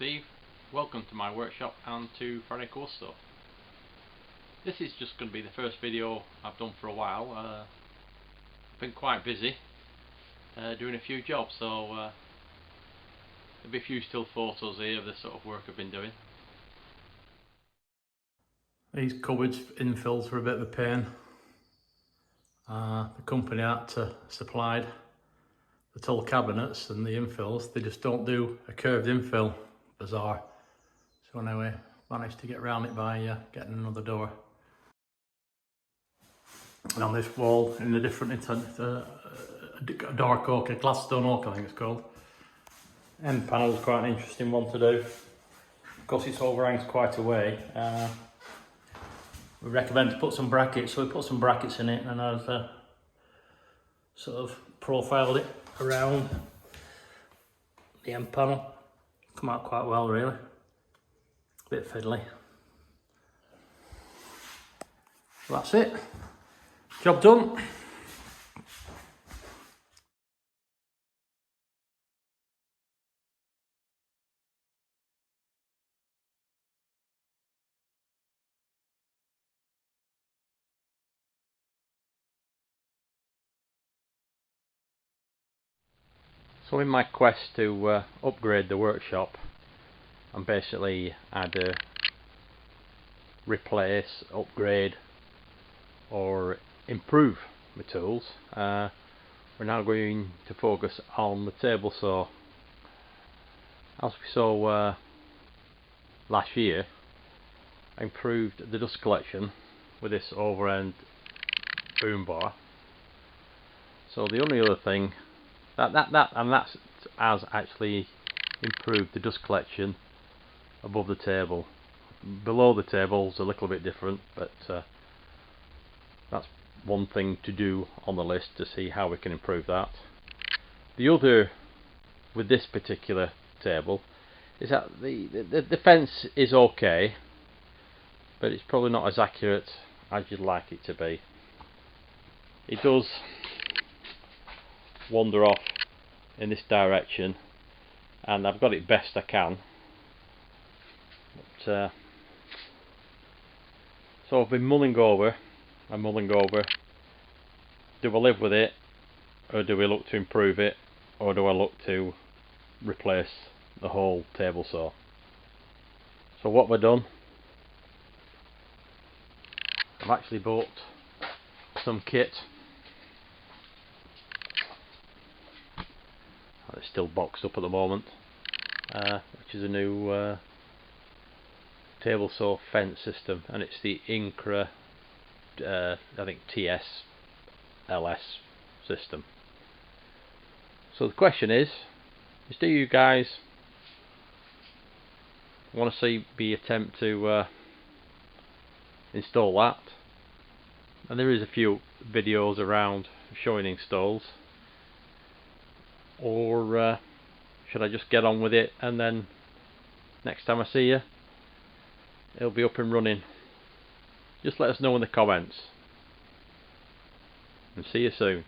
Steve. Welcome to my workshop and to Friday Course Stuff. This is just going to be the first video I've done for a while. I've been quite busy doing a few jobs, so there'll be a few still photos here of the sort of work I've been doing. These cupboards infills were a bit of a pain. The company that supplied the tall cabinets and the infills, they just don't do a curved infill. Bizarre. So anyway, managed to get around it by getting another door. And on this wall, in a different dark oak, a Gladstone oak I think it's called. End panel is quite an interesting one to do. Of course it's overhangs quite a way. We recommend to put some brackets, so we put some brackets in it, and I've sort of profiled it around the end panel. Come out quite well really. A bit fiddly. So that's it. Job done. So in my quest to upgrade the workshop, and basically either replace, upgrade or improve my tools, we're now going to focus on the table saw. As we saw last year, I improved the dust collection with this overend boom bar. So the only other thing that has actually improved the dust collection above the table. Below the table's a little bit different, but that's one thing to do on the list to see how we can improve that. The other with this particular table is that the fence is okay, but it's probably not as accurate as you'd like it to be. It does wander off in this direction, and I've got it best I can. But, so I've been mulling over, do I live with it, or do we look to improve it, or do I look to replace the whole table saw? So what have I done? I've actually bought some kit. It's still boxed up at the moment, which is a new table saw fence system, and it's the Incra I think TS-LS system. So the question is do you guys want to see me attempt to install that? And there is a few videos around showing installs, or should I just get on with it and then next time I see you it'll be up and running? Just let us know in the comments, and see you soon.